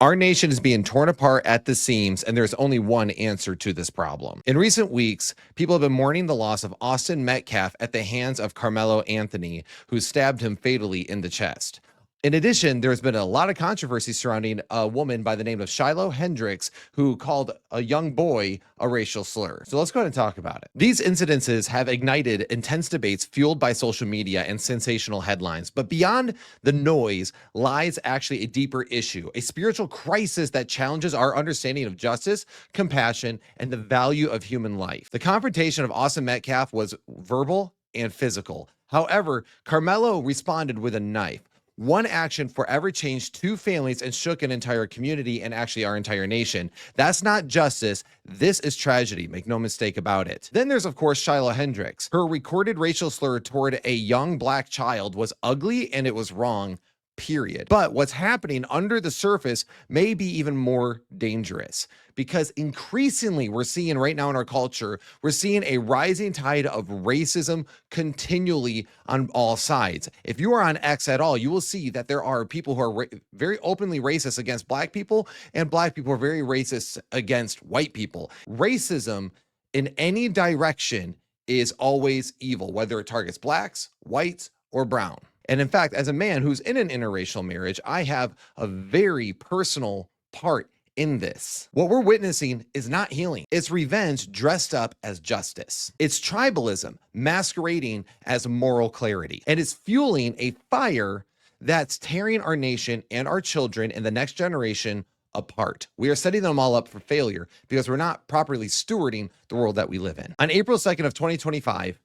Our nation is being torn apart at the seams, and there's only one answer to this problem. In recent weeks, people have been mourning the loss of Austin Metcalf at the hands of Karmelo Anthony, who stabbed him fatally in the chest. In addition, there's been a lot of controversy surrounding a woman by the name of Shiloh Hendris, who called a young boy a racial slur. So let's go ahead and talk about it. These incidences have ignited intense debates fueled by social media and sensational headlines. But beyond the noise lies actually a deeper issue, a spiritual crisis that challenges our understanding of justice, compassion, and the value of human life. The confrontation of Austin Metcalf was verbal and physical. However, Karmelo responded with a knife. One action forever changed two families and shook an entire community and actually our entire nation. That's not justice. This is tragedy. Make no mistake about it. Then there's, of course, Shiloh Hendris. Her recorded racial slur toward a young black child was ugly and it was wrong, period. But what's happening under the surface may be even more dangerous, because increasingly we're seeing right now in our culture, we're seeing a rising tide of racism continually on all sides. If you are on X at all, you will see that there are people who are very openly racist against black people, and black people are very racist against white people. Racism in any direction is always evil, whether it targets blacks, whites, or brown. And in fact, as a man who's in an interracial marriage, I have a very personal part in this. What we're witnessing is not healing. It's revenge dressed up as justice. It's tribalism masquerading as moral clarity. And it's fueling a fire that's tearing our nation and our children and the next generation apart. We are setting them all up for failure because we're not properly stewarding the world that we live in. On April 2nd of 2025,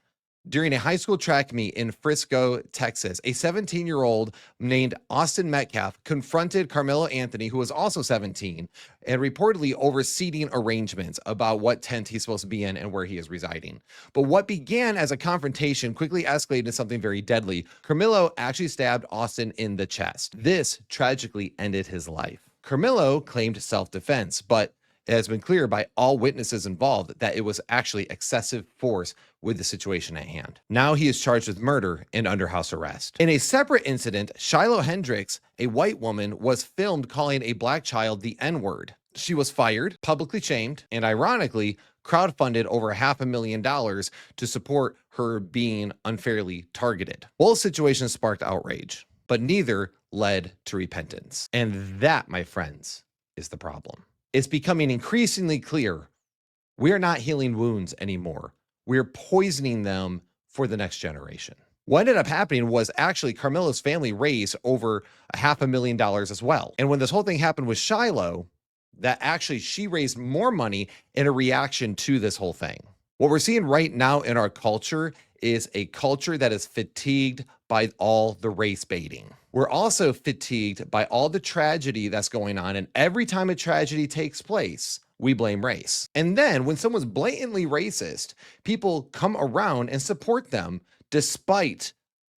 during a high school track meet in Frisco, Texas, a 17-year-old named Austin Metcalf confronted Karmelo Anthony, who was also 17, and reportedly over seating arrangements about what tent he's supposed to be in and where he is residing. But what began as a confrontation quickly escalated into something very deadly. Karmelo actually stabbed Austin in the chest. This tragically ended his life. Karmelo claimed self-defense, but it has been clear by all witnesses involved that it was actually excessive force with the situation at hand. Now he is charged with murder and under house arrest. In a separate incident, Shiloh Hendris, a white woman, was filmed calling a black child the N-word. She was fired, publicly shamed, and ironically, crowdfunded over $500,000 to support her being unfairly targeted. Both situations sparked outrage, but neither led to repentance. And that, my friends, is the problem. It's becoming increasingly clear we are not healing wounds anymore. We're poisoning them for the next generation. What ended up happening was actually Karmelo's family raised over $500,000 as well. And when this whole thing happened with Shiloh, that actually she raised more money in a reaction to this whole thing. What we're seeing right now in our culture is a culture that is fatigued by all the race baiting. We're also fatigued by all the tragedy that's going on. And every time a tragedy takes place, we blame race. And then when someone's blatantly racist, people come around and support them despite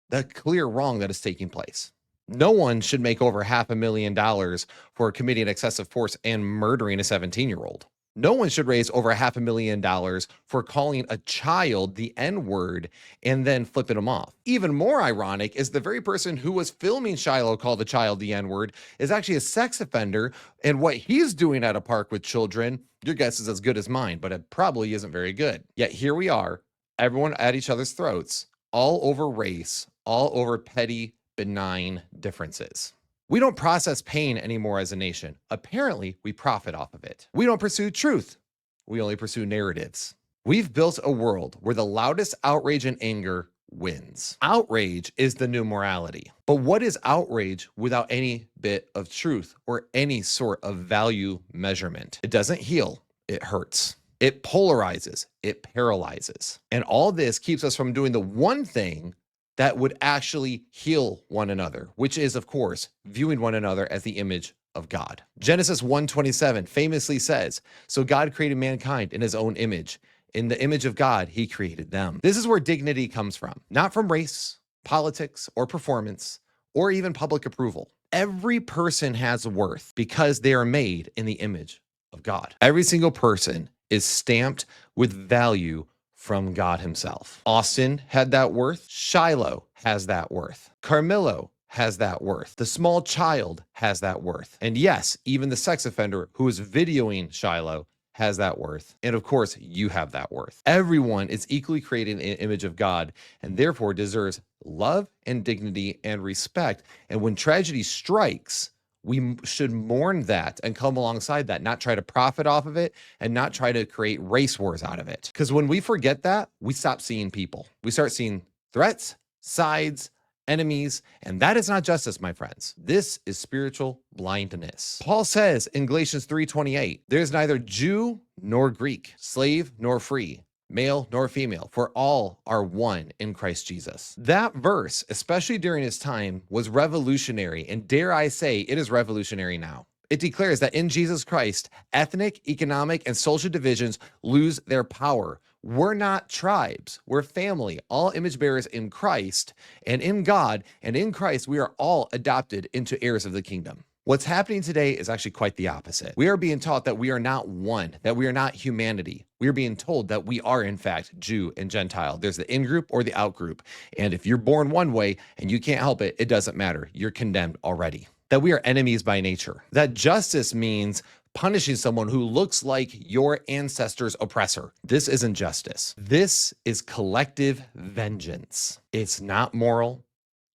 the clear wrong that is taking place. No one should make over $500,000 for committing excessive force and murdering a 17-year-old. No one should raise over $500,000 for calling a child the N-word and then flipping them off. Even more ironic is the very person who was filming Shiloh call the child the N-word is actually a sex offender, and what he's doing at a park with children, your guess is as good as mine, but it probably isn't very good. Yet here we are, everyone at each other's throats, all over race, all over petty, benign differences. We don't process pain anymore as a nation. Apparently, we profit off of it. We don't pursue truth. We only pursue narratives. We've built a world where the loudest outrage and anger wins. Outrage is the new morality. But what is outrage without any bit of truth or any sort of value measurement? It doesn't heal. It hurts. It polarizes. It paralyzes. And all this keeps us from doing the one thing that would actually heal one another, which is, of course, viewing one another as the image of God. Genesis 1:27 famously says, "So God created mankind in his own image. In the image of God, he created them." This is where dignity comes from, not from race, politics, or performance, or even public approval. Every person has worth because they are made in the image of God. Every single person is stamped with value from God himself. Austin had that worth. Shiloh has that worth. Karmelo has that worth. The small child has that worth. And yes, even the sex offender who is videoing Shiloh has that worth. And of course, you have that worth. Everyone is equally created in the image of God and therefore deserves love and dignity and respect. And when tragedy strikes, we should mourn that and come alongside that, not try to profit off of it and not try to create race wars out of it. Because when we forget that, we stop seeing people. We start seeing threats, sides, enemies, and that is not justice, my friends. This is spiritual blindness. Paul says in Galatians 3:28, there's neither Jew nor Greek, slave nor free, male nor female, for all are one in Christ Jesus. That verse, especially during his time, was revolutionary, and dare I say, it is revolutionary now. It declares that in Jesus Christ, ethnic, economic, and social divisions lose their power. We're not tribes. We're family, all image bearers in Christ and in God, and in Christ, we are all adopted into heirs of the kingdom. What's happening today is actually quite the opposite. We are being taught that we are not one, that we are not humanity. We are being told that we are, in fact, Jew and Gentile. There's the in-group or the out-group. And if you're born one way and you can't help it, it doesn't matter. You're condemned already. That we are enemies by nature. That justice means punishing someone who looks like your ancestors' oppressor. This isn't justice. This is collective vengeance. It's not moral,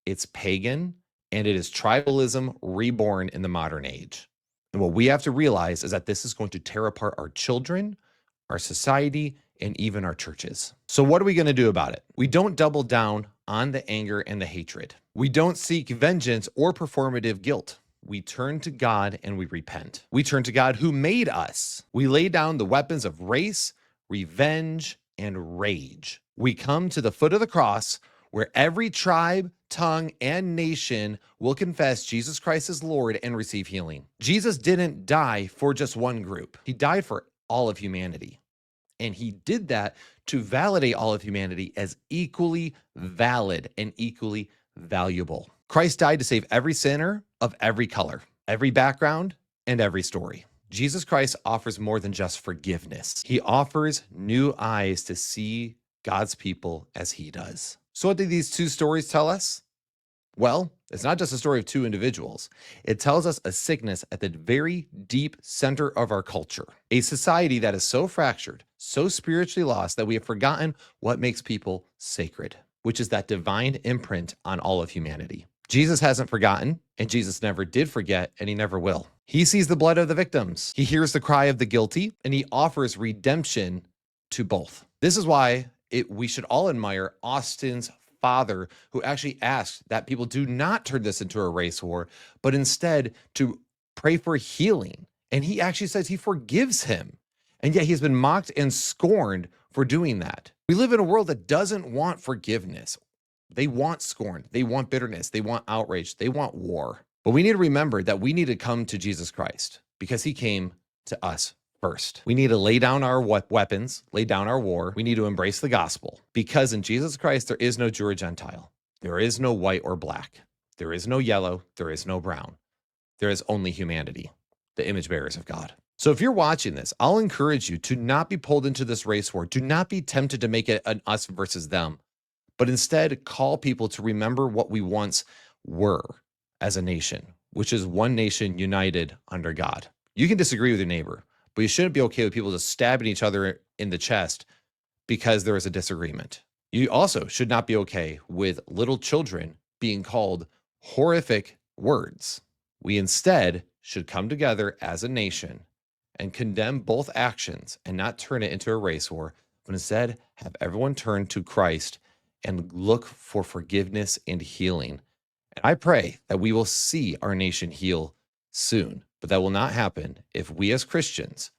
it's pagan, and it is tribalism reborn in the modern age. And what we have to realize is that this is going to tear apart our children, our society, and even our churches. So what are we going to do about it? We don't double down on the anger and the hatred. We don't seek vengeance or performative guilt. We turn to God and we repent. We turn to God who made us. We lay down the weapons of race, revenge, and rage. We come to the foot of the cross where every tribe, tongue, and nation will confess Jesus Christ as Lord and receive healing. Jesus didn't die for just one group. He died for all of humanity. And he did that to validate all of humanity as equally valid and equally valuable. Christ died to save every sinner of every color, every background, and every story. Jesus Christ offers more than just forgiveness. He offers new eyes to see God's people as he does. So what do these two stories tell us? Well, it's not just a story of two individuals. It tells us a sickness at the very deep center of our culture, a society that is so fractured, so spiritually lost that we have forgotten what makes people sacred, which is that divine imprint on all of humanity. Jesus hasn't forgotten, and Jesus never did forget, and he never will. He sees the blood of the victims. He hears the cry of the guilty, and he offers redemption to both. This is why we should all admire Austin's father, who actually asked that people do not turn this into a race war, but instead to pray for healing. And he actually says he forgives him. And yet he's been mocked and scorned for doing that. We live in a world that doesn't want forgiveness. They want scorn. They want bitterness. They want outrage. They want war. But we need to remember that we need to come to Jesus Christ because he came to us first. We need to lay down our weapons, lay down our war. We need to embrace the gospel because in Jesus Christ, there is no Jew or Gentile. There is no white or black. There is no yellow. There is no brown. There is only humanity, the image bearers of God. So if you're watching this, I'll encourage you to not be pulled into this race war. Do not be tempted to make it an us versus them, but instead call people to remember what we once were as a nation, which is one nation united under God. You can disagree with your neighbor, but you shouldn't be okay with people just stabbing each other in the chest because there is a disagreement. You also should not be okay with little children being called horrific words. We instead should come together as a nation and condemn both actions and not turn it into a race war, but instead have everyone turn to Christ and look for forgiveness and healing. And I pray that we will see our nation heal soon, but that will not happen if we as Christians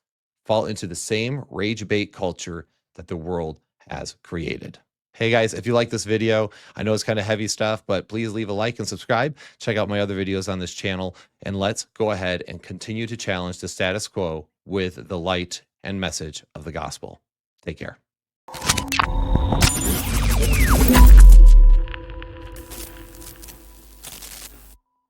fall into the same rage bait culture that the world has created. Hey guys, if you like this video, I know it's kind of heavy stuff, but please leave a like and subscribe. Check out my other videos on this channel, and let's go ahead and continue to challenge the status quo with the light and message of the gospel. Take care.